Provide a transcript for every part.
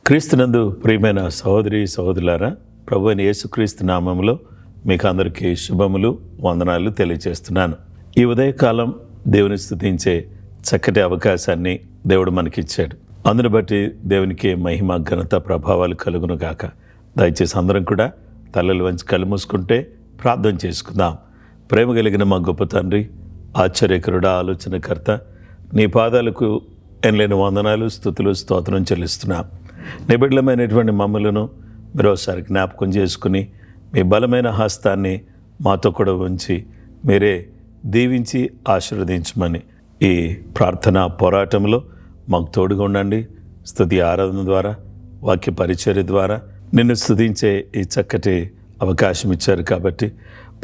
క్రీస్తునందు ప్రియమైన సహోదరి సహోదరులారా, ప్రభు అయిన యేసుక్రీస్తు నామములో మీకు అందరికీ శుభములు, వందనాలు తెలియజేస్తున్నాను. ఈ ఉదయకాలం దేవుని స్తుతించే చక్కటి అవకాశాన్ని దేవుడు మనకిచ్చాడు. అందును బట్టి దేవునికి మహిమ, ఘనత, ప్రభావాలు కలుగును గాక. దయచేసి అందరం కూడా తలలు వంచి కళ్ళు మూసుకుంటే ప్రార్థన చేసుకుందాం. ప్రేమ కలిగిన మా గొప్ప తండ్రి, ఆశ్చర్యకరుడా, ఆలోచనకర్త, నీ పాదాలకు ఎనలేని వందనాలు, స్తుతులు, స్తోత్రం చెల్లిస్తున్నాం. నిబిడలమైనటువంటి మమ్మలను మరోసారి జ్ఞాపకం చేసుకుని మీ బలమైన హస్తాన్ని మాతో కూడా ఉంచి మీరే దీవించి ఆశీర్వదించమని ఈ ప్రార్థనా పోరాటంలో మాకు తోడుగా ఉండండి. స్తుతి ఆరాధన ద్వారా, వాక్య పరిచర్య ద్వారా నిన్ను స్తుతించే ఈ చక్కటి అవకాశం ఇచ్చారు కాబట్టి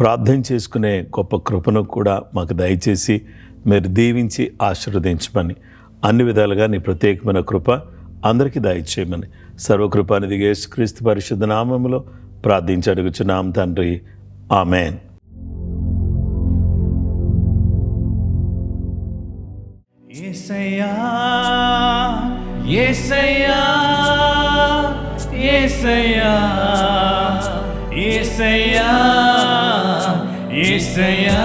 ప్రార్థన చేసుకునే గొప్ప కృపను కూడా మాకు దయచేసి మీరు దీవించి ఆశీర్వదించమని, అన్ని విధాలుగా నీ ప్రత్యేకమైన కృప అందరికీ దయచేయమని సర్వకృపానిధి యేసుక్రీస్తు పరిశుద్ధ నామములో ప్రార్థించి అడుగుచున్నాం తండ్రి, ఆమేన్. యేసయ్యా యేసయ్యా యేసయ్యా యేసయ్యా యేసయ్యా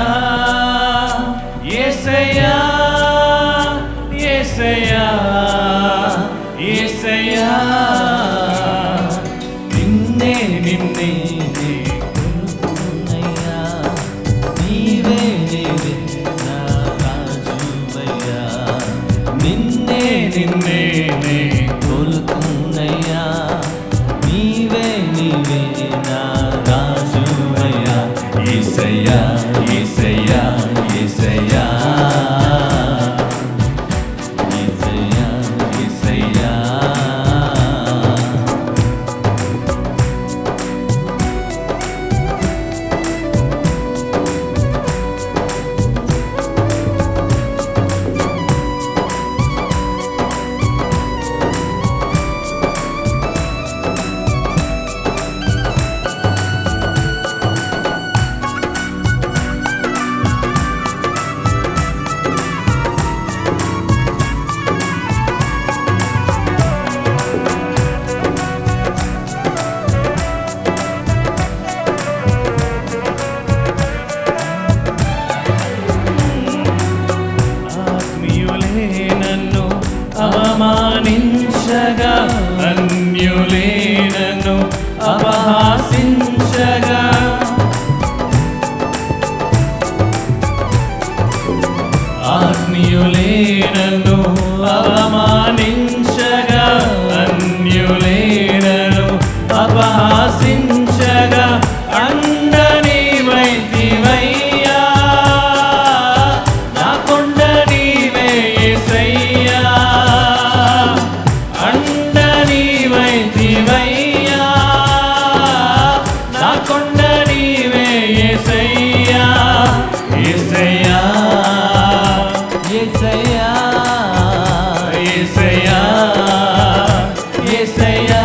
యేసయ్యా యేసయ్యా యేసయ్యా నిన్నే నిన్నే కొలుకున్నయ్యా, నీవే నీవే నా రాజువయ్యా. నిన్నే నిన్నే కొలుకున్నయ్యా, నీవే నీవే నా రాజువయ్యా. యేసయ్యా యేసయ్యా యేసయ్యా అవమానించగా, అన్యులే నన్ను అపహాసించగా, ఆత్మీయులే నన్ను అవమానించగా, అన్యులే నన్ను అపహాసించగా, అండని వైతివయ్యా, నా కొండ నీవే యేసయ్యా. అండని వైతివయ్యా, నా కొండ నీవే యేసయ్యా. యేసయ్యా యేసయ్యా యేసయ్యా యేసయ్యా.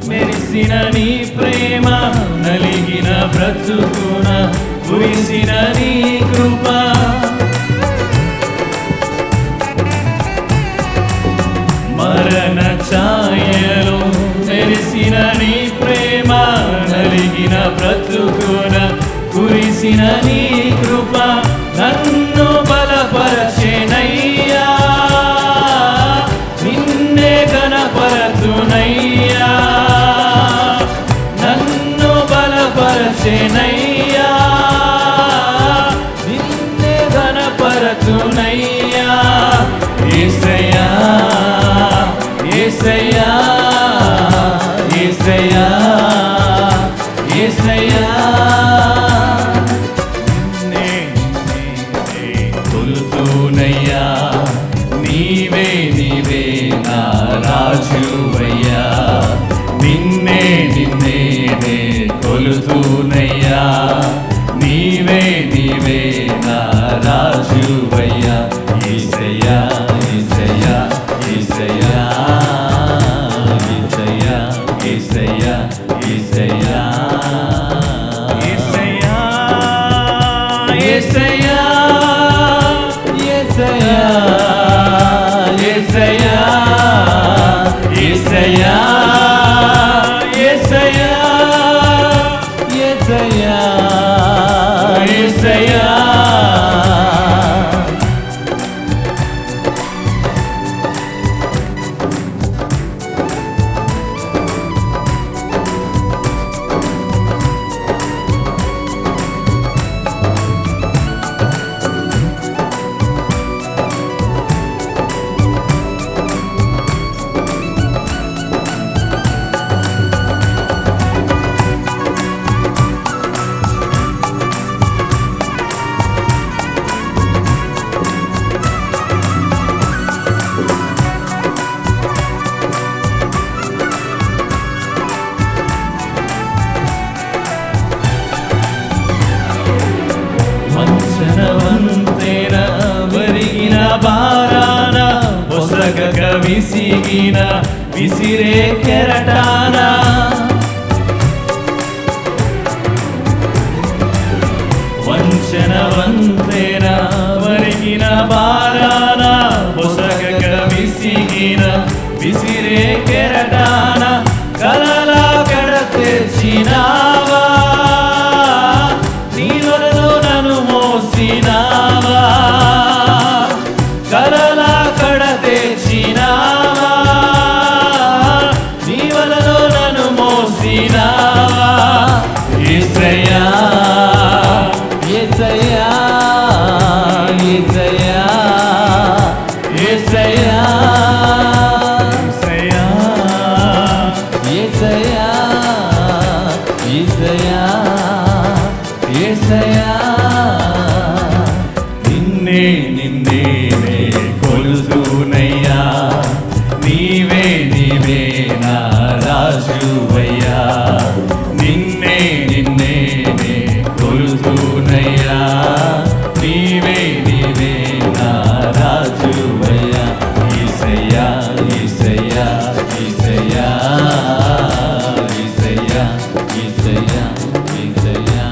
మెరిసిన నీ ప్రేమ, నలిగిన బ్రతుకున కురిసిన నీ కృప, మరణ ఛాయలో మెరిసిన నీ ప్రేమ, నలిగిన బ్రతుకున కురిసిన నీ కృప, నన్ను బలపరచెనయ్యా, నిన్నే ఘనపరచునయ్యా. నన్ను బలపరచెనయ్యా, నిన్నే ఘనపరచునయ్యా. యేసయ్యా యేసయ్యా యేసయ్యా యేసయ్యా కొలుతూనయ్యా నీవే నీవే నా రాజువయ్యా నిన్నే నిన్నే నే కొలుతూనయ్యా నీవే నీవే నా రాజువయ్యా యేసయ్యా యేసయ్యా యేసయ్యా యేసయ్యా యేసయ్యా యేసయ్యా యేసయ్యా యేసయ్యా యేసయ్యా యేసయ్యా యేసయ్యా యేసయ్యా యేసయ్యా వంచనవంతేన వరిగిన బారాన ఒసగక విసిగిన విసిరే కెరటాన వంచనవంతేన వరిగిన బారాన ఒసగక విసిగిన విసిరే కెరటాన కలలా కడ తెచ్చినావా నీవలలో నన్ను మోసినావా కలలా కడ తెచ్చినావా నీవలలో నన్ను మోసినావా యేసయ్యా యేసయ్యా యేసయ్యా యేసయ్యా యేసయ్యా యేసయ్యా యేసయ్యా నిన్నే నిన్నే నే కొలుతూనయ్యా నీవే నీవే నా రాజువయ్యా నిన్నే నిన్నే నే కొలుతూనయ్యా నీవే నీవే నా రాజువయ్యా యేసయ్యా యేసయ్యా యేసయ్యా యేసయ్యా యేసయ్యా యేసయ్యా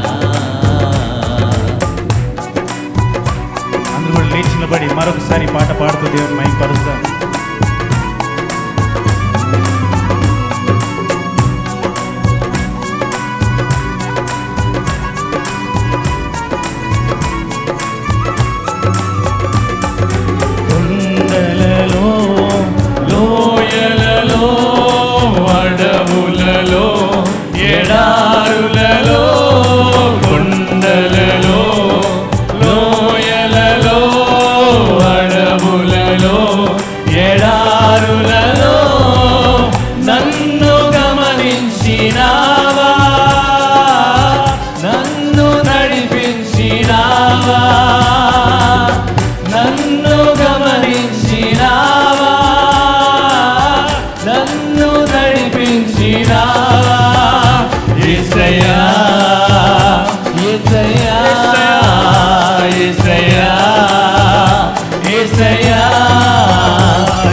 అందరూ కూడా లేచి నిలబడి మరొకసారి పాట పాడుతూ దేవుని మహిమపరుస్తాం. కొండలలో లోయలలో అడవులలో ఎడారులలో కొండలలో లోయలలో అడవులలో ఎడారులలో నన్ను గమనించినావా నన్ను నడిపించినావా నన్ను గమనించినావా నన్ను నడిపించినావా యేసయ్యా యేసయ్యా యేసయ్యా యేసయ్యా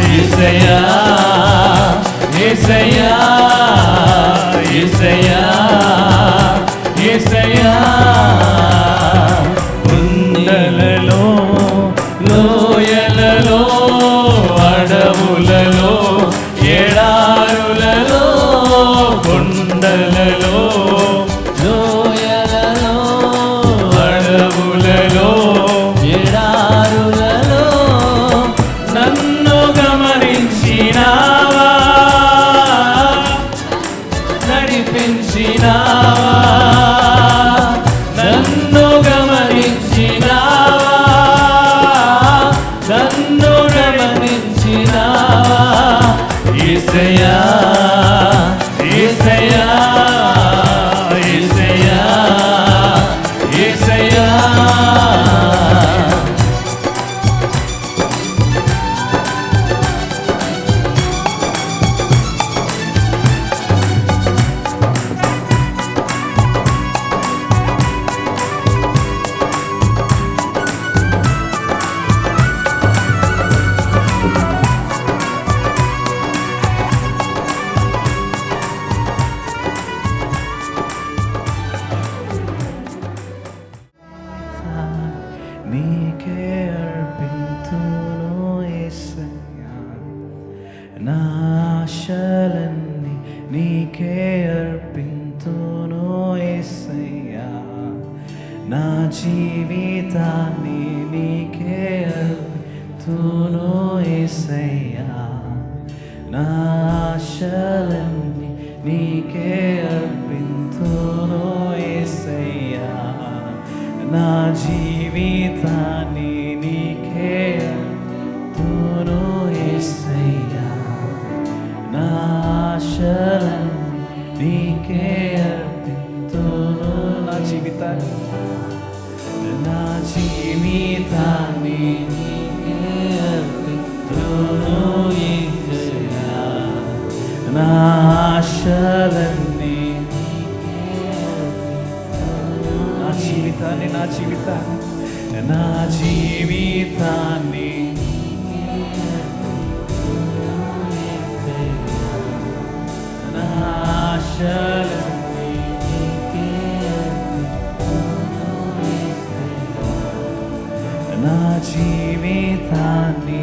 యేసయ్యా యేసయ్యా యేసయ్యా యేసయ్యా కొండలలో లోయలలో అడవులలో ఎడారులలో కొండలలో లోయలలో అడవులలో ఎడారులలో నన్ను గమనించినావా నడిపించినావా నన్ను గమనించినావా నన్ను గమనించినావా యేసయ్యా యేసయ్యా యేసయ్యా నా జీవితాన్ని నీకే అర్పిస్తును యేసయ్యా నా ఆశలన్నీ నీకే అర్పిస్తును యేసయ్యా నా జీవితాన్ని నీకే అర్పిస్తును యేసయ్యా నా ఆశలన్నీ నీకే అర్పిస్తును నా జీవితాన్ని నీకే అర్పిస్తును యేసయ్యా నా ఆశలన్నీ నా జీవితాన్ని నా ఆశలన్నీ నా జీవితాన్ని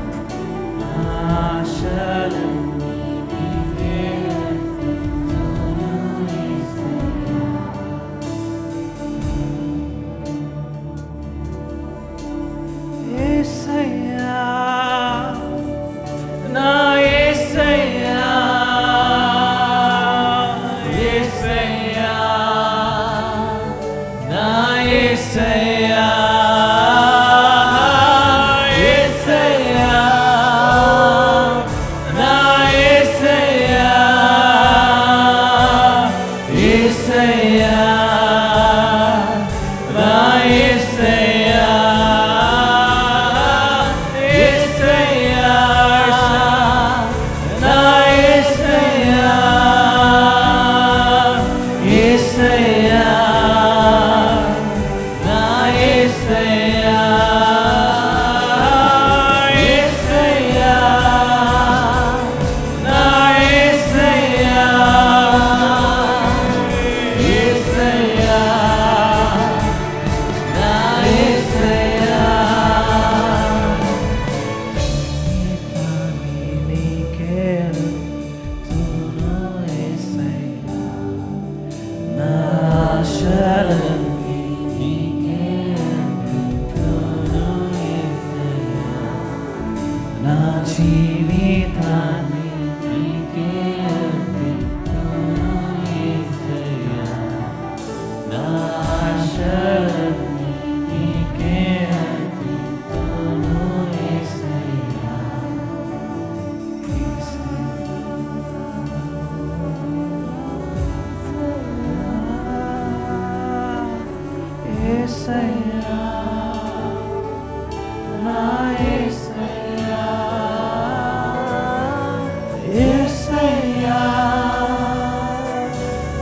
నా జీవితాన్ని నీకే అర్పిస్తును యేసయ్యా నా ఆశలన్నీ నీకే అర్పిస్తును యేసయ్యా యేసయ్యా నా యేసయ్యా యేసయ్యా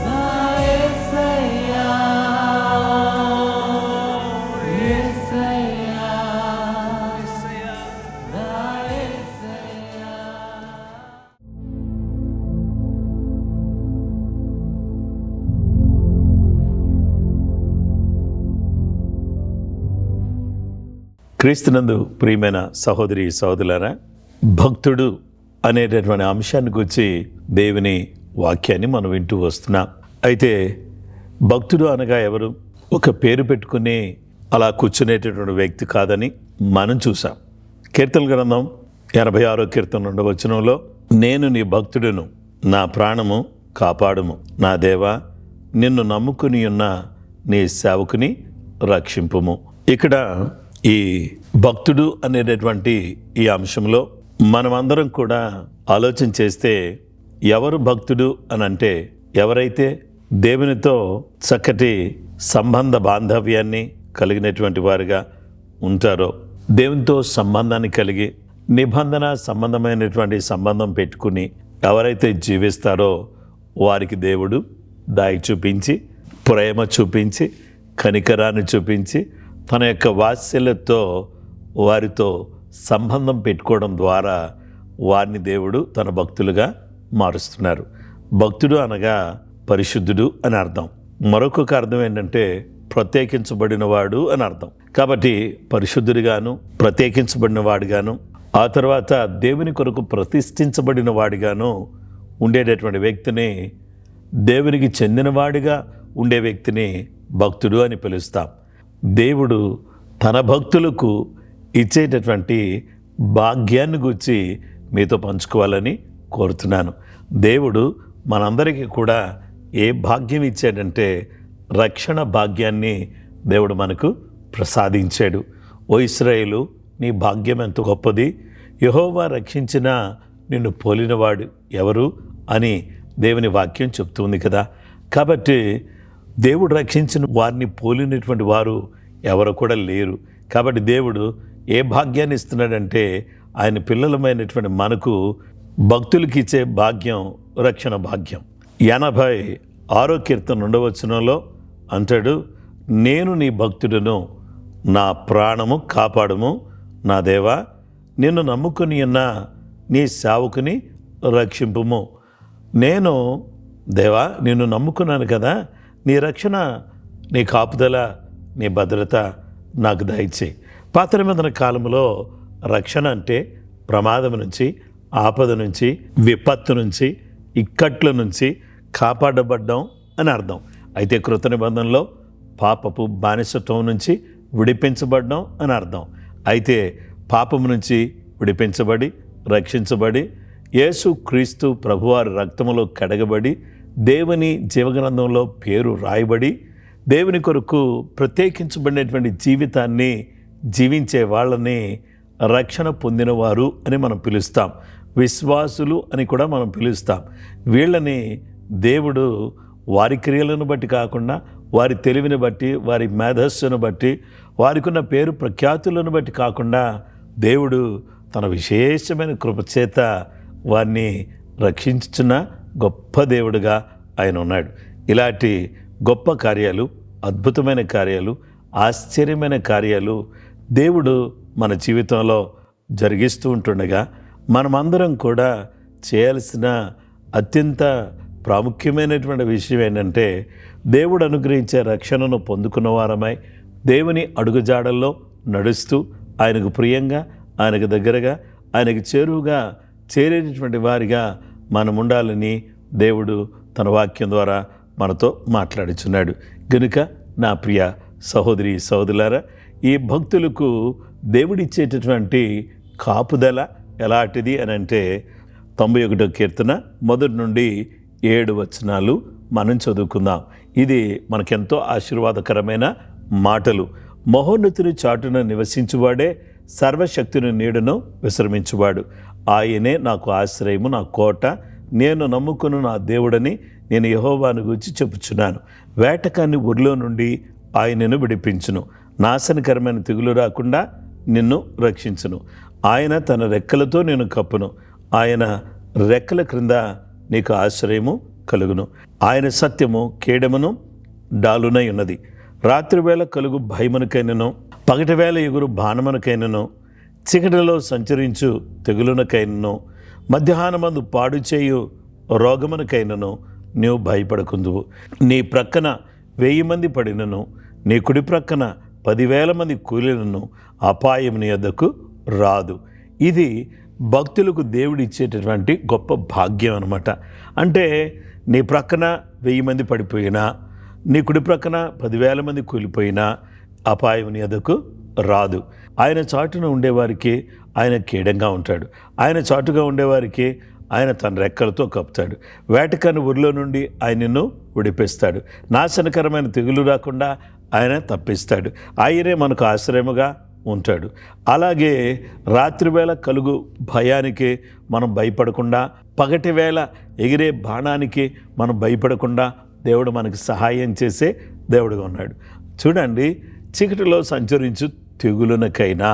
నా యేసయ్యా యేసయ్యా నా యేసయ్యా. క్రీస్తునందు ప్రియమైన సహోదరి సహోదరులారా, భక్తుడు అనేటటువంటి అంశాన్ని గురించి దేవుని వాక్యాన్ని మనం వింటూ వస్తున్నాం. అయితే భక్తుడు అనగా ఎవరు? ఒక పేరు పెట్టుకుని అలా కూర్చునేటటువంటి వ్యక్తి కాదని మనం చూసాం. కీర్తన గ్రంథం 86వ కీర్తన 2వ వచనంలో, నేను నీ భక్తుడును, నా ప్రాణము కాపాడుము, నా దేవా నిన్ను నమ్ముకుని ఉన్న నీ సేవకుని రక్షింపుము. ఇక్కడ ఈ భక్తుడు అనేటటువంటి ఈ అంశంలో మనమందరం కూడా ఆలోచన చేస్తే, ఎవరు భక్తుడు అని అంటే, ఎవరైతే దేవునితో చక్కటి సంబంధ బాంధవ్యాన్ని కలిగినటువంటి వారుగా ఉంటారో, దేవునితో సంబంధాన్ని కలిగి నిబంధన సంబంధమైనటువంటి సంబంధం పెట్టుకుని ఎవరైతే జీవిస్తారో వారికి దేవుడు దయ చూపించి, ప్రేమ చూపించి, కనికరాన్ని చూపించి, తన యొక్క వాత్సల్యంతో వారితో సంబంధం పెట్టుకోవడం ద్వారా వారిని దేవుడు తన భక్తులుగా మారుస్తున్నారు. భక్తుడు అనగా పరిశుద్ధుడు అని అర్థం. మరొక అర్థం ఏంటంటే ప్రత్యేకించబడిన వాడు అని అర్థం. కాబట్టి పరిశుద్ధుడిగాను, ప్రత్యేకించబడిన వాడిగాను, ఆ తర్వాత దేవుని కొరకు ప్రతిష్ఠించబడిన వాడిగాను ఉండేటటువంటి వ్యక్తిని, దేవునికి చెందినవాడిగా ఉండే వ్యక్తిని భక్తుడు అని పిలుస్తాం. దేవుడు తన భక్తులకు ఇచ్చేటటువంటి భాగ్యాన్ని గురించి మీతో పంచుకోవాలని కోరుతున్నాను. దేవుడు మనందరికీ కూడా ఏ భాగ్యం ఇచ్చాడంటే రక్షణ భాగ్యాన్ని దేవుడు మనకు ప్రసాదించాడు. ఓ ఇశ్రాయేలు, నీ భాగ్యం ఎంత గొప్పది! యెహోవా రక్షించిన నిన్ను పోలినవాడు ఎవరు అని దేవుని వాక్యం చెప్తుంది కదా. కాబట్టి దేవుడు రక్షించిన వారిని పోలినటువంటి వారు ఎవరు కూడా లేరు. కాబట్టి దేవుడు ఏ భాగ్యాన్ని ఇస్తున్నాడంటే ఆయన పిల్లలమైనటువంటి మనకు భక్తులకి ఇచ్చే భాగ్యం రక్షణ భాగ్యం. 86వ కీర్తన 2వ వచనంలో అంటాడు, నేను నీ భక్తుడను, నా ప్రాణము కాపాడము, నా దేవా నిన్ను నమ్ముకుని ఉన్న నీ సేవకుని రక్షింపుము. నేను దేవా నిన్ను నమ్ముకున్నాను కదా, నీ రక్షణ, నీ కాపుదల, నీ భద్రత నాకు దయచేయి. పాత నిబంధన కాలంలో రక్షణ అంటే ప్రమాదం నుంచి, ఆపద నుంచి, విపత్తు నుంచి, ఇక్కట్ల నుంచి కాపాడబడ్డం అని అర్థం. అయితే కృత నిబంధనలో పాపపు బానిసత్వం నుంచి విడిపించబడ్డం అని అర్థం. అయితే పాపము నుంచి విడిపించబడి, రక్షించబడి, యేసు క్రీస్తు ప్రభువారి రక్తములో కడగబడి, దేవుని జీవగ్రంథంలో పేరు రాయబడి, దేవుని కొరకు ప్రత్యేకించబడినటువంటి జీవితాన్ని జీవించే వాళ్ళని రక్షణ పొందినవారు అని మనం పిలుస్తాం. విశ్వాసులు అని కూడా మనం పిలుస్తాం. వీళ్ళని దేవుడు వారి క్రియలను బట్టి కాకుండా, వారి తెలివిని బట్టి, వారి మేధస్సును బట్టి, వారికి ఉన్న పేరు ప్రఖ్యాతులను బట్టి కాకుండా దేవుడు తన విశేషమైన కృపచేత వారిని రక్షించుచున్న గొప్ప దేవుడుగా ఆయన ఉన్నాడు. ఇలాంటి గొప్ప కార్యాలు, అద్భుతమైన కార్యాలు, ఆశ్చర్యమైన కార్యాలు దేవుడు మన జీవితంలో జరిగిస్తూ ఉంటుండగా మనమందరం కూడా చేయాల్సిన అత్యంత ప్రాముఖ్యమైనటువంటి విషయం ఏంటంటే దేవుడు అనుగ్రహించే రక్షణను పొందుకున్న వారమై దేవుని అడుగుజాడల్లో నడుస్తూ ఆయనకు ప్రియంగా, ఆయనకు దగ్గరగా, ఆయనకు చేరువుగా చేరేటటువంటి వారిగా మనం ఉండాలని దేవుడు తన వాక్యం ద్వారా మనతో మాట్లాడుచున్నాడు. గనుక నా ప్రియ సహోదరి సహోదరులారా, ఈ భక్తులకు దేవుడిచ్చేటటువంటి కాపుదల ఎలాంటిది అని అంటే 91వ కీర్తన 1 నుండి 7 వచనాలు మనం చదువుకుందాం. ఇది మనకెంతో ఆశీర్వాదకరమైన మాటలు. మహోన్నతుని చాటున నివసించువాడే సర్వశక్తిని నీడను విశ్రమించువాడు. ఆయనే నాకు ఆశ్రయము, నా కోట, నేను నమ్ముకున్న నా దేవుడని నేను యెహోవాను గూర్చి చెప్పుచున్నాను. వేటకాన్ని ఊరిలో నుండి ఆయనను విడిపించును, నాశనకరమైన తెగులు రాకుండా నిన్ను రక్షించును. ఆయన తన రెక్కలతో నేను కప్పును, ఆయన రెక్కల క్రింద నీకు ఆశ్రయము కలుగును. ఆయన సత్యము కేడమును డాలునై ఉన్నది. రాత్రివేళ కలుగు భయమునకైనను, పగటివేళ ఎగురు బాణమునకైనను, చీకటిలో సంచరించు తెగులునకైనను, మధ్యాహ్నమందు పాడు చేయు రోగమునకైనను నీవు భయపడకుందువు. నీ ప్రక్కన 1000 మంది పడినను, నీ కుడి ప్రక్కన 10,000 మంది కూలినను అపాయం నీ యొద్దకు రాదు. ఇది భక్తులకు దేవుడు ఇచ్చేటటువంటి గొప్ప భాగ్యం అన్నమాట. అంటే నీ ప్రక్కన 1000 మంది పడిపోయినా, నీ కుడి ప్రక్కన 10,000 మంది కూలిపోయినా అపాయం నీ యొద్దకు రాదు. ఆయన చాటున ఉండేవారికి ఆయన కేడంగా ఉంటాడు. ఆయన చాటుగా ఉండేవారికి ఆయన తన రెక్కలతో కప్పుతాడు. వేటకాని ఊరిలో నుండి ఆయనను విడిపిస్తాడు. నాశనకరమైన తెగులు రాకుండా ఆయన తప్పిస్తాడు. ఆయనే మనకు ఆశ్రయముగా ఉంటాడు. అలాగే రాత్రివేళ కలుగు భయానికి మనం భయపడకుండా, పగటి వేళ ఎగిరే బాణానికి మనం భయపడకుండా దేవుడు మనకు సహాయం చేసే దేవుడుగా ఉన్నాడు. చూడండి, చీకటిలో సంచరించు తెగులునకైనా,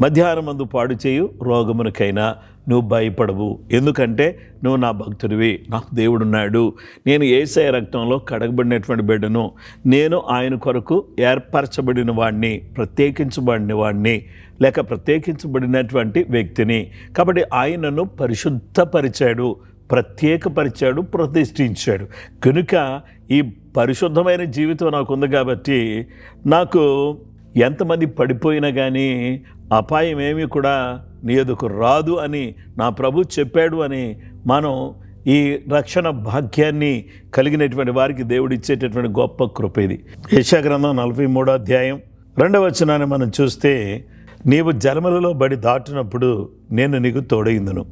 మధ్యాహ్నమందు పాడు చేయు రోగమునకైనా నువ్వు భయపడవు. ఎందుకంటే నువ్వు నా భక్తుడివి, నాకు దేవుడున్నాడు, నేను యేసయ్య రక్తంలో కడగబడినటువంటి బిడ్డను, నేను ఆయన కొరకు ఏర్పరచబడిన వాడిని, ప్రత్యేకించబడిన వాడిని, లేక ప్రత్యేకించబడినటువంటి వ్యక్తిని. కాబట్టి ఆయనను పరిశుద్ధపరిచాడు, ప్రత్యేకపరిచాడు, ప్రతిష్ఠించాడు. కనుక ఈ పరిశుద్ధమైన జీవితం నాకు ఉంది కాబట్టి నాకు ఎంతమంది పడిపోయినా కానీ అపాయం ఏమీ కూడా నీ ఎదుకు రాదు అని నా ప్రభు చెప్పాడు అని మనం ఈ రక్షణ భాగ్యాన్ని కలిగినటువంటి వారికి దేవుడు ఇచ్చేటటువంటి గొప్ప కృప ఇది. యెషయా గ్రంథం 43వ అధ్యాయం 2వ వచనాన్ని మనం చూస్తే, నీవు జలములలో బడి దాటినప్పుడు నేను నీకు తోడైందును,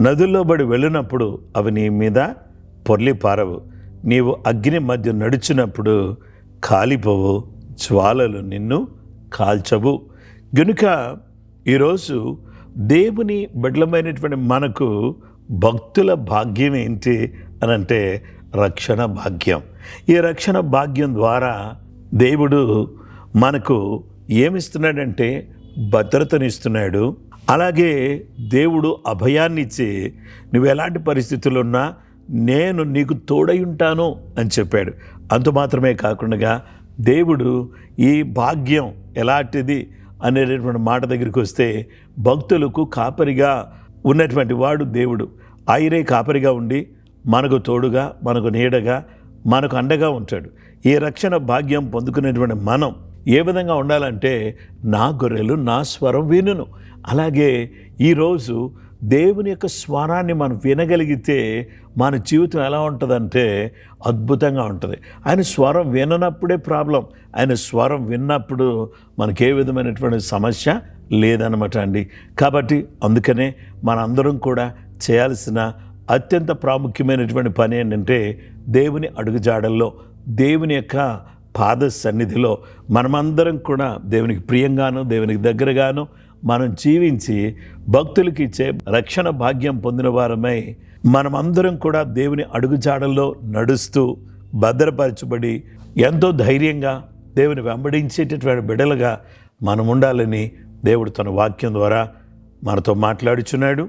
నదుల్లో బడి వెళ్ళినప్పుడు అవి నీ మీద పొర్లి పారవు, నీవు అగ్ని మధ్య నడిచినప్పుడు కాలిపోవు, జ్వాలలు నిన్ను కాల్చవు. గనుక ఈరోజు దేవుని బిడ్డలమైనటువంటి మనకు భక్తుల భాగ్యం ఏంటి అని అంటే రక్షణ భాగ్యం. ఈ రక్షణ భాగ్యం ద్వారా దేవుడు మనకు ఏమిస్తున్నాడంటే భద్రతనిస్తున్నాడు. అలాగే దేవుడు అభయాన్ని ఇచ్చి నువ్వు ఎలాంటి పరిస్థితుల్లో ఉన్నా నేను నీకు తోడై ఉంటాను అని చెప్పాడు. అంత మాత్రమే కాకుండా దేవుడు ఈ భాగ్యం ఎలాంటిది అనేటటువంటి మాట దగ్గరికి వస్తే, భక్తులకు కాపరిగా ఉన్నటువంటి వాడు దేవుడు. ఆయనే కాపరిగా ఉండి మనకు తోడుగా, మనకు నీడగా, మనకు అండగా ఉంటాడు. ఈ రక్షణ భాగ్యం పొందుకునేటువంటి మనం ఏ విధంగా ఉండాలంటే, నా గొర్రెలు నా స్వరం వినును. అలాగే ఈరోజు దేవుని యొక్క స్వరాన్ని మనం వినగలిగితే మన జీవితం ఎలా ఉంటుందంటే అద్భుతంగా ఉంటుంది. ఆయన స్వరం విననప్పుడే ప్రాబ్లం. ఆయన స్వరం విన్నప్పుడు మనకే విధమైనటువంటి సమస్య లేదన్నమాట అండి. కాబట్టి అందుకనే మనందరం కూడా చేయాల్సిన అత్యంత ప్రాముఖ్యమైనటువంటి పని ఏంటంటే, దేవుని అడుగుజాడల్లో, దేవుని యొక్క పాద సన్నిధిలో మనమందరం కూడా దేవునికి ప్రియంగాను, దేవునికి దగ్గరగాను మనం జీవించి భక్తులకి ఇచ్చే రక్షణ భాగ్యం పొందిన వారమై మనమందరం కూడా దేవుని అడుగుజాడల్లో నడుస్తూ భద్రపరచబడి ఎంతో ధైర్యంగా దేవుని వెంబడించేటటువంటి బిడ్డలుగా మనం ఉండాలని దేవుడు తన వాక్యం ద్వారా మనతో మాట్లాడుచున్నాడు.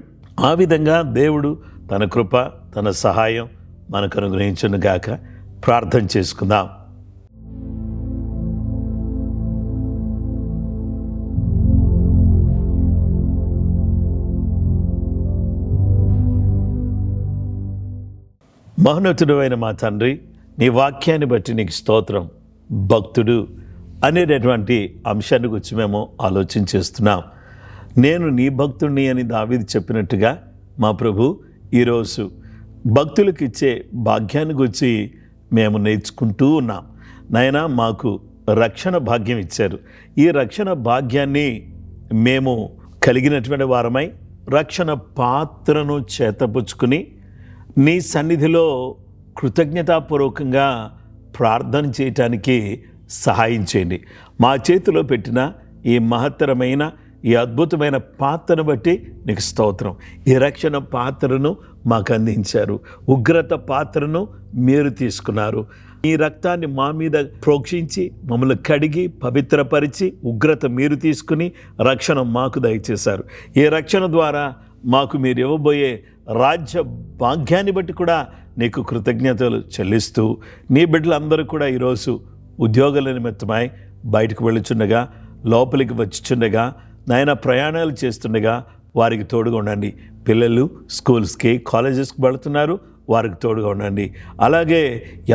ఆ విధంగా దేవుడు తన కృప, తన సహాయం మనకు అనుగ్రహించును గాక. ప్రార్థన చేసుకుందాం. మహోన్నతుడు అయిన మా తండ్రి, నీ వాక్యాన్ని బట్టి నీకు స్తోత్రం. భక్తుడు అనేటటువంటి అంశాన్ని గురించి మేము ఆలోచన చేస్తున్నాం. నేను నీ భక్తుడిని అని దావీదు చెప్పినట్టుగా మా ప్రభు ఈరోజు భక్తులకు ఇచ్చే భాగ్యాన్ని గురించి మేము నేర్చుకుంటూ ఉన్నాం. నాయనా, మాకు రక్షణ భాగ్యం ఇచ్చారు. ఈ రక్షణ భాగ్యాన్ని మేము కలిగినటువంటి వారమై రక్షణ పాత్రను చేతపుచ్చుకుని నీ సన్నిధిలో కృతజ్ఞతాపూర్వకంగా ప్రార్థన చేయటానికి సహాయం చేయండి. మా చేతిలో పెట్టిన ఈ మహత్తరమైన, ఈ అద్భుతమైన పాత్రను బట్టి నీకు స్తోత్రం. ఈ రక్షణ పాత్రను మాకు అందించారు. ఉగ్రత పాత్రను మీరు తీసుకున్నారు. ఈ రక్తాన్ని మా మీద ప్రోక్షించి మమ్మల్ని కడిగి పవిత్రపరిచి ఉగ్రత మీరు తీసుకుని రక్షణ మాకు దయచేశారు. ఈ రక్షణ ద్వారా మాకు మీరు ఇవ్వబోయే రాజ్య భాగ్యాన్ని బట్టి కూడా నీకు కృతజ్ఞతలు చెల్లిస్తూ, నీ బిడ్డలందరూ కూడా ఈరోజు ఉద్యోగాల నిమిత్తమై బయటకు వెళ్ళుచుండగా, లోపలికి వచ్చుచుండగా, నాయన ప్రయాణాలు చేస్తుండగా వారికి తోడుగా ఉండండి. పిల్లలు స్కూల్స్కి, కాలేజెస్కి వెళుతున్నారు, వారికి తోడుగా ఉండండి. అలాగే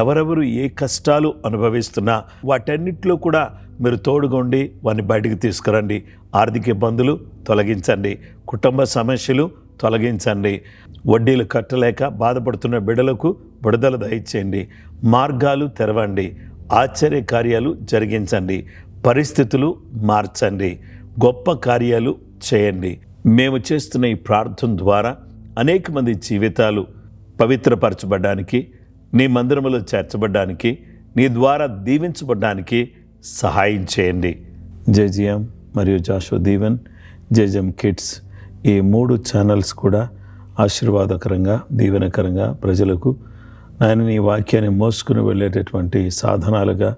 ఎవరెవరు ఏ కష్టాలు అనుభవిస్తున్నా వాటన్నిటిలో కూడా మీరు తోడుగా ఉండి వారిని బయటికి తీసుకురండి. ఆర్థిక ఇబ్బందులు తొలగించండి, కుటుంబ సమస్యలు తొలగించండి, వడ్డీలు కట్టలేక బాధపడుతున్న బిడ్డలకు విడుదల దయచేయండి, మార్గాలు తెరవండి, ఆశ్చర్య కార్యాలు జరిగించండి, పరిస్థితులు మార్చండి, గొప్ప కార్యాలు చేయండి. మేము చేస్తున్న ఈ ప్రార్థన ద్వారా అనేక మంది జీవితాలు పవిత్రపరచబడ్డానికి, నీ మందిరములో చేర్చబడ్డానికి, నీ ద్వారా దీవించబడ్డానికి సహాయం చేయండి. జేజిఎం మరియు జాషువా దీవెన్, జేజిఎం కిడ్స్, ఈ 3 ఛానల్స్ కూడా ఆశీర్వాదకరంగా, దీవెనకరంగా ప్రజలకు నాయన నీ వాక్యాన్ని మోసుకుని వెళ్ళేటటువంటి సాధనాలుగా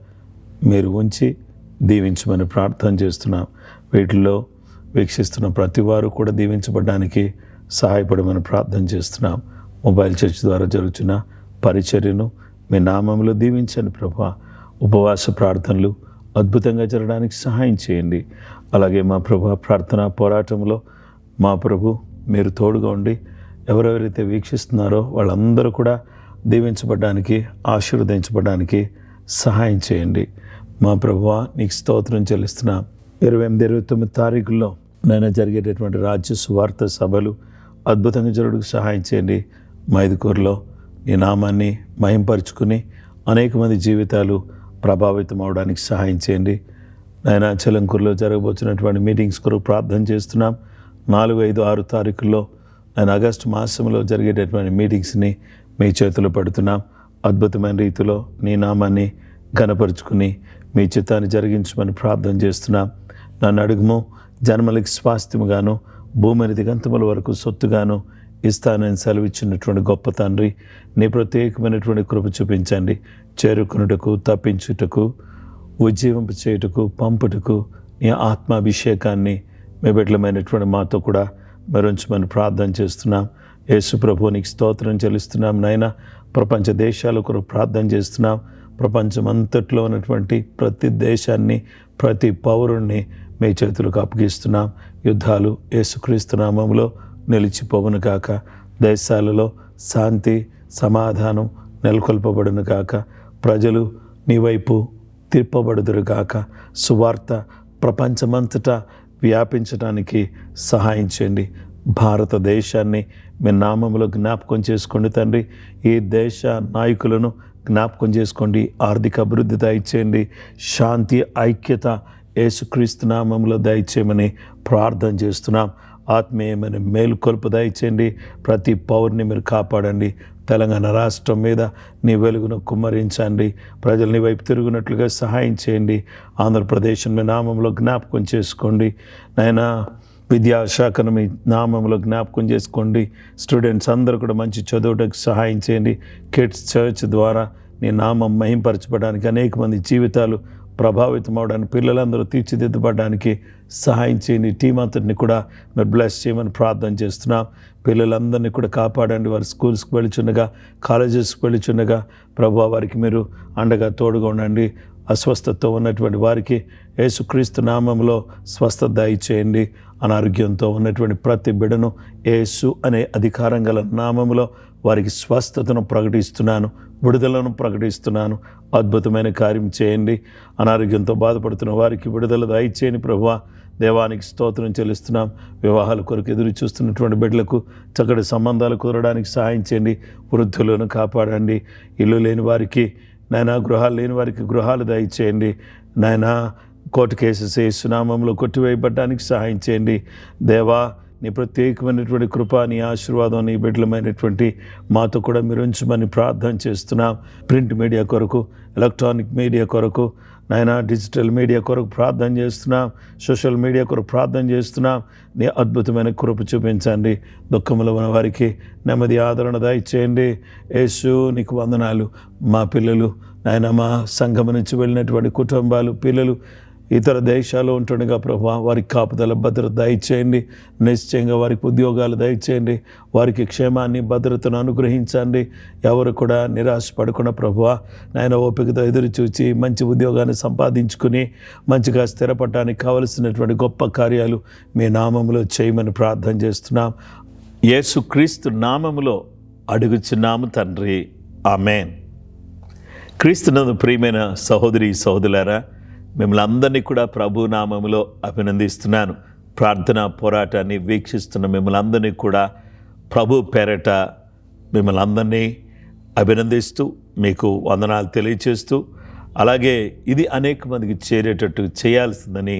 మీరు ఉంచి దీవించమని ప్రార్థన చేస్తున్నాం. వీటిల్లో వీక్షిస్తున్న ప్రతి వారు కూడా దీవించబడడానికి సహాయపడమని ప్రార్థన చేస్తున్నాం. మొబైల్ చర్చ్ ద్వారా జరుగుతున్న పరిచర్యను మీ నామంలో దీవించండి ప్రభా. ఉపవాస ప్రార్థనలు అద్భుతంగా జరగడానికి సహాయం చేయండి. అలాగే మా ప్రభా, ప్రార్థనా పోరాటంలో మా ప్రభు మీరు తోడుగా ఉండి ఎవరెవరైతే వీక్షిస్తున్నారో వాళ్ళందరూ కూడా దీవించబడడానికి, ఆశీర్వదించబడడానికి సహాయం చేయండి. మా ప్రభువా, నీకు స్తోత్రం చెల్లిస్తున్నాం. 28-29 తారీఖుల్లో నేను జరిగేటటువంటి రాజ్య సువార్త సభలు అద్భుతంగా జరుగుటకు సహాయం చేయండి. మైదుకూరులో నీ నామాన్ని మహింపరుచుకుని అనేక మంది జీవితాలు ప్రభావితం అవడానికి సహాయం చేయండి. నాయన చెలంకూరులో జరగబోతున్నటువంటి మీటింగ్స్ కొరకు ప్రార్థన చేస్తున్నాం. 4, 5, 6 తారీఖుల్లో నేను ఆగస్టు మాసంలో జరిగేటటువంటి మీటింగ్స్ని మీ చేతిలో పెడుతున్నాం. అద్భుతమైన రీతిలో నీ నామాన్ని ఘనపరుచుకుని మీ చిత్తాన్ని జరిగించమని ప్రార్థన చేస్తున్నాం. నన్ను అడుగుము, జన్మలకి స్వాస్థ్యముగాను భూమిని దిగంతముల వరకు సొత్తుగాను ఇస్తానని సెలవిచ్చినటువంటి గొప్ప తండ్రి, నీ ప్రత్యేకమైనటువంటి కృప చూపించండి. చేరుకున్నటకు, తప్పించుటకు, ఉజ్జీవింప చేయుటకు, పంపుటకు నీ ఆత్మాభిషేకాన్ని మీ బిడ్డలమైనటువంటి మాతో కూడా మెరుంచమని ప్రార్థన చేస్తున్నాం. యేసు ప్రభు నీకు స్తోత్రం చెల్లిస్తున్నాం. నాయన ప్రపంచ దేశాల కొరకు ప్రార్థన చేస్తున్నాం. ప్రపంచమంతట్లో ఉన్నటువంటి ప్రతి దేశాన్ని, ప్రతి పౌరుణ్ణి మీ చేతులకు అప్పగిస్తున్నాం. యుద్ధాలు యేసుక్రీస్తు నామములో నిలిచిపోవును కాక, దేశాలలో శాంతి సమాధానం నెలకొల్పబడును కాక, ప్రజలు నీ వైపు తిప్పబడుదురు కాక, సువార్త ప్రపంచమంతటా వ్యాపించడానికి సహాయం చేయండి. భారతదేశాన్ని మీ నామములో జ్ఞాపకం చేసుకోండి తండ్రి. ఈ దేశ నాయకులను జ్ఞాపకం చేసుకోండి. ఆర్థిక అభివృద్ధి దయచేయండి. శాంతి, ఐక్యత యేసుక్రీస్తు నామములో దయచేయమని ప్రార్థన చేస్తున్నాం. ఆత్మీయమైన మేలుకొల్పు దయచేయండి. ప్రతి పౌరుని మీరు కాపాడండి. తెలంగాణ రాష్ట్రం మీద నీ వెలుగును కుమ్మరించండి. ప్రజలు నీ వైపు తిరుగునట్లుగా సహాయం చేయండి. ఆంధ్రప్రదేశ్ మీ నామంలో జ్ఞాపకం చేసుకోండి. నాయనా విద్యాశాఖను మీ నామంలో జ్ఞాపకం చేసుకోండి. స్టూడెంట్స్ అందరూ కూడా మంచి చదువుటకు సహాయం చేయండి. కిడ్స్ చర్చ్ ద్వారా నీ నామం మహింపరచబడడానికి, అనేక మంది జీవితాలు ప్రభావితం అవడానికి, పిల్లలందరూ తీర్చిదిద్దబడడానికి సహాయం చేయండి. టీం అంతటిని కూడా మీరు బ్లెస్ చేయమని ప్రార్థన చేస్తున్నాం. పిల్లలందరినీ కూడా కాపాడండి. వారి స్కూల్స్కి వెళుచుండగా, కాలేజెస్కి వెళుచుండగా ప్రభువా వారికి మీరు అండగా తోడుగా ఉండండి. అస్వస్థతతో ఉన్నటువంటి వారికి యేసుక్రీస్తు నామంలో స్వస్థత దయచేయండి. అనారోగ్యంతో ఉన్నటువంటి ప్రతి బిడ్డను యేసు అనే అధికారం గల నామములో వారికి స్వస్థతను ప్రకటిస్తున్నాను, విడుదలను ప్రకటిస్తున్నాను. అద్భుతమైన కార్యం చేయండి. అనారోగ్యంతో బాధపడుతున్న వారికి విడుదల దయచేయండి ప్రభువా. దేవానికి స్తోత్రం చెల్లిస్తున్నాం. వివాహాల కొరకు ఎదురు చూస్తున్నటువంటి బిడ్డలకు చక్కటి సంబంధాలు కుదరడానికి సహాయం చేయండి. వృద్ధులను కాపాడండి. ఇల్లు లేని వారికి నాయనా, గృహాలు లేని వారికి గృహాలు దయచేయండి. నాయనా, కోర్టు కేసెస్ యేసునామంలో కొట్టివేయబడడానికి సహాయం చేయండి. దేవా, నీ ప్రత్యేకమైనటువంటి కృప, నీ ఆశీర్వాదం నీ బిడ్డలమైనటువంటి మాతో కూడా మీరు ఉంచమని ప్రార్థన చేస్తున్నాం. ప్రింట్ మీడియా కొరకు, ఎలక్ట్రానిక్ మీడియా కొరకు, నాయనా డిజిటల్ మీడియా కొరకు ప్రార్థన చేస్తున్నాం. సోషల్ మీడియా కొరకు ప్రార్థన చేస్తున్నాం. నీ అద్భుతమైన కృప చూపించండి. దుఃఖములో ఉన్న వారికి నెమ్మది, ఆదరణ దయచేయండి. యేసు నీకు వందనాలు. మా పిల్లలు నాయన, మా సంఘం నుంచి వెళ్ళినటువంటి కుటుంబాలు, పిల్లలు ఇతర దేశాల్లో ఉంటుండగా ప్రభువా వారికి కాపుదల, భద్రత దయచేయండి. నిశ్చయంగా వారికి ఉద్యోగాలు దయచేయండి. వారికి క్షేమాన్ని, భద్రతను అనుగ్రహించండి. ఎవరు కూడా నిరాశపడకుండా ప్రభువా నాయన ఓపికతో ఎదురు చూచి మంచి ఉద్యోగాన్ని సంపాదించుకుని మంచిగా స్థిరపడటానికి కావలసినటువంటి గొప్ప కార్యాలు మీ నామములో చేయమని ప్రార్థన చేస్తున్నాం. యేసుక్రీస్తు నామములో అడుగుచున్నాము తండ్రి, ఆమేన్. క్రీస్తునందు ప్రియమైన సహోదరి సహోదరులారా, మిమ్మల్ని అందరినీ కూడా ప్రభు నామములో అభినందిస్తున్నాను. ప్రార్థనా పోరాటాన్ని వీక్షిస్తున్న మిమ్మల్ని అందరినీ కూడా ప్రభు పేరట మిమ్మల్ని అందరినీ అభినందిస్తూ మీకు వందనాలు తెలియచేస్తూ, అలాగే ఇది అనేక మందికి చేరేటట్టు చేయాల్సిందని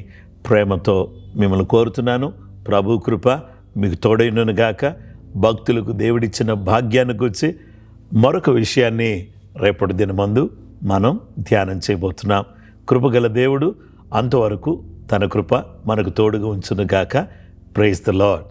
ప్రేమతో మిమ్మల్ని కోరుతున్నాను. ప్రభు కృప మీకు తోడైనను గాక. భక్తులకు దేవుడిచ్చిన భాగ్యాన్ని గురించి మరొక విషయాన్ని రేపటి దినమందు మనం ధ్యానం చేయబోతున్నాం. కృపగల దేవుడు అంతవరకు తన కృప మనకు తోడుగా ఉంచును గాక. Praise the lord.